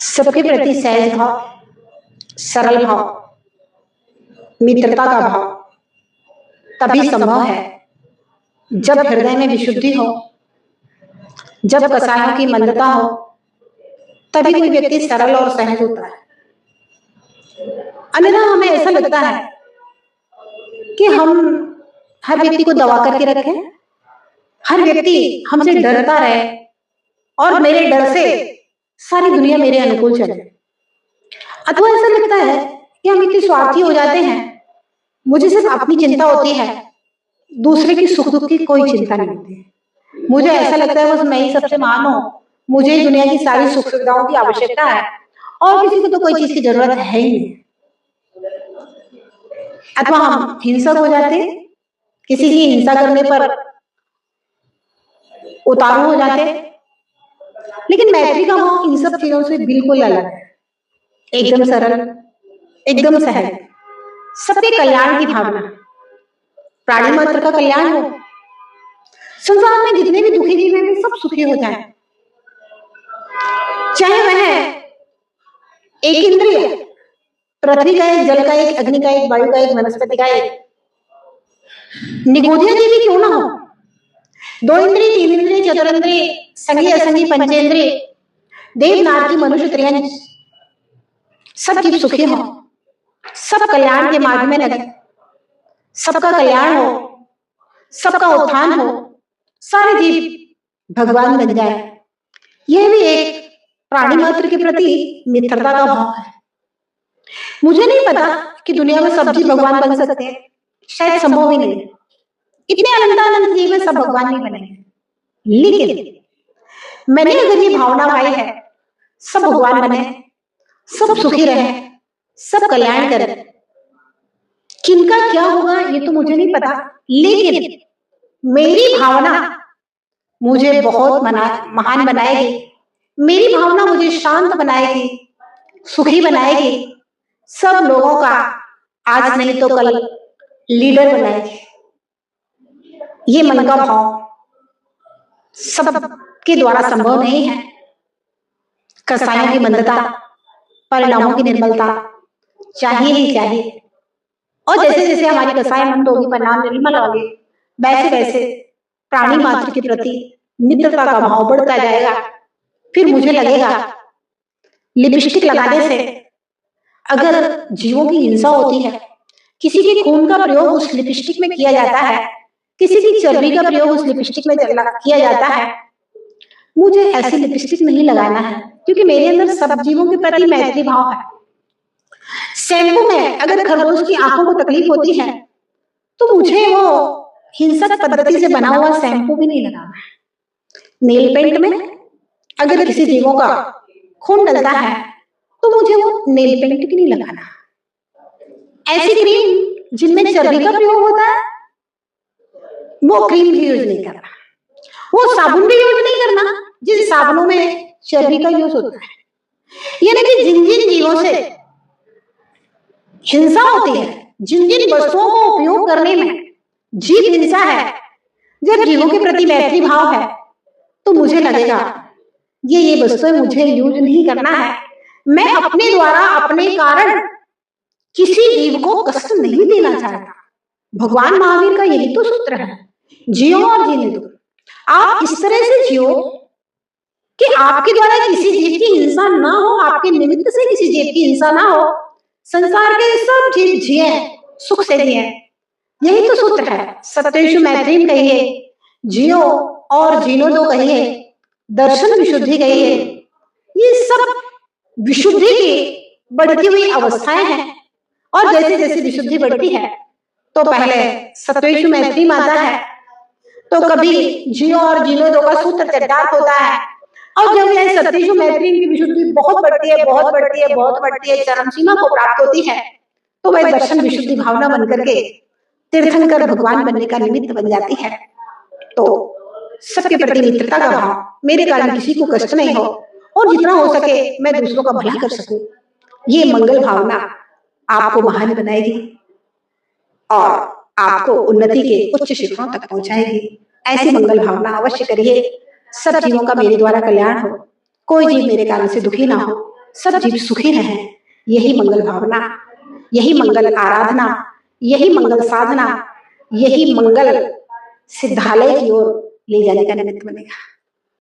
सबके प्रति सहज भाव, सरल भाव, मित्रता का भाव तभी संभव है जब हृदय में विशुद्धि हो, जब कसायों की मंदता हो, तभी कोई व्यक्ति सरल और सहज होता है। अन्यथा हमें ऐसा लगता है कि हम हर व्यक्ति को दबा करके रखें, हर व्यक्ति हमसे डरता रहे और मेरे डर से सारी दुनिया मेरे अनुकूल चले। अथवा ऐसा लगता है कि हम इतने स्वार्थी हो जाते हैं, मुझे सिर्फ अपनी चिंता होती है, दूसरे की सुख दुख की कोई चिंता नहीं होती। मुझे ऐसा लगता है बस मैं ही सबसे महान हूं, मुझे ही दुनिया की सारी सुख सुविधाओं की आवश्यकता है और किसी को तो कोई चीज की जरूरत है ही नहीं। अथवा हम हिंसक हो जाते, किसी की हिंसा करने पर उतारू हो जाते। लेकिन मैत्री का भाव इन सब चीजों से बिल्कुल अलग है, एकदम सरल, एकदम सहज, सबके कल्याण की भावना, प्राणी मात्र का कल्याण हो, संसार में जितने भी दुखी जीव हैं सब सुखी हो जाएं। चाहे वह एक इंद्रिय, पृथ्वी का एक, जल का एक, अग्नि का एक, वायु का एक, वनस्पति का एक, निगोधिया जीवी क्यों ना हो, 2 इंद्रिय, 3 इंद्रिय, चतुरिंद्रिय, संगी असंगी, पंचेंद्रिय, देव नारकी, मनुष्य, त्रियंच, सब जीव सुखी हो, सब कल्याण के मार्ग में लगे, सबका कल्याण हो, सबका उत्थान हो, सारे जीव भगवान बन जाए। यह भी एक प्राणी मात्र के प्रति मित्रता का भाव है। मुझे नहीं पता कि दुनिया में सब जीव भगवान बन सकते हैं, शायद संभव ही नहीं, इतने अनंत जीव में सब भगवान नहीं बनेंगे। लेकिन मैंने अगर ये भावना भाई है सब भगवान बने, सब सुखी रहे, सब कल्याण करें, किनका क्या होगा ये तो मुझे नहीं पता, लेकिन मेरी भावना मुझे बहुत महान बनाएगी, मेरी भावना मुझे शांत बनाएगी, सुखी बनाएगी, सब लोगों का आज नहीं तो कल लीडर बनाएगी। ये मन का भाव सबके द्वारा संभव नहीं है। कसायों की मंदता, परिणामों की निर्मलता चाहिए ही चाहिए, और जैसे जैसे हमारी कसाय मंद होगी, परिणाम निर्मल होंगे, वैसे वैसे प्राणी मात्र के प्रति मित्रता का भाव बढ़ता जाएगा। फिर मुझे लगेगा लिपस्टिक लगाने से अगर जीवों की हिंसा होती है, किसी के खून का प्रयोग उस लिपस्टिक में किया जाता है, किसी की चर्बी का प्रयोग उस लिपस्टिक में किया जाता है, मुझे ऐसी लिपस्टिक नहीं लगाना है, क्योंकि मेरे अंदर सब जीवों के प्रति मैत्री भाव है। शैम्पू में अगर खरगोश की आंखों को तकलीफ होती है तो मुझे वो हिंसक पद्धति से बना हुआ शैम्पू भी नहीं लगाना है। नेल पेंट में अगर किसी जीवों का खून डलता है तो मुझे वो नेल पेंट भी नहीं लगाना। ऐसी क्रीम जिनमें चर्बी का प्रयोग होता है वो क्रीम भी यूज नहीं करना, वो साबुन भी यूज नहीं करना जिन साबुनों में चर्बी का यूज होता है। यानी कि जिन जिन जीवों से हिंसा होती है, जिन जिन वस्तुओं को उपयोग करने में जीव हिंसा है, जब जीवों के प्रति मैत्री भाव है तो मुझे लगेगा ये वस्तुएं मुझे यूज नहीं करना है। मैं अपने द्वारा, अपने कारण किसी जीव को कष्ट नहीं देना चाहता। भगवान महावीर का यही तो सूत्र है, जियो और जीने दो। आप इस तरह से जियो कि आपके द्वारा किसी जीव की हिंसा ना हो, आपके निमित्त से किसी जीव की हिंसा ना हो, संसार के सब जीव जिए, सुख से जिए। यही तो सूत्र है। सत्येषु मैत्रीम कहिए, जियो और जीनो दो कहिए, दर्शन विशुद्धि कहिए। ये सब विशुद्धि की बढ़ती हुई अवस्थाएं हैं, और जैसे जैसे विशुद्धि बढ़ती है तो पहले सत्येषु मैत्रीम आता है, तो कभी जियो और जीनो दो का सूत्र चरितार्थ होता है, और जब यह सत्येषु मैत्रीम की विशुद्धि बहुत बढ़ती है, बहुत बढ़ती है, बहुत बढ़ती है, चरम सीमा को प्राप्त होती है, तो वह दर्शन विशुद्धि भावना बन करके तीर्थंकर भगवान बनने का निमित्त बन जाती है। तो सबके प्रति मित्रता का भाव, मेरे कारण किसी को कष्ट नहीं हो, और जितना हो सके मैं दूसरों का भला कर सकूं, ये मंगल भावना आपको महान बनाएगी और आपको उन्नति के उच्च शिखरों तक पहुंचाएगी। ऐसी मंगल भावना अवश्य करिए। सब जीवों का मेरे द्वारा कल्याण हो, कोई जीव मेरे कारण से दुखी ना हो, सब जीव सुखी रहें, यही मंगल भावना, यही मंगल आराधना, यही मंगल साधना, यही मंगल सिद्धालय की ओर ले जाने का निमित्त बनेगा।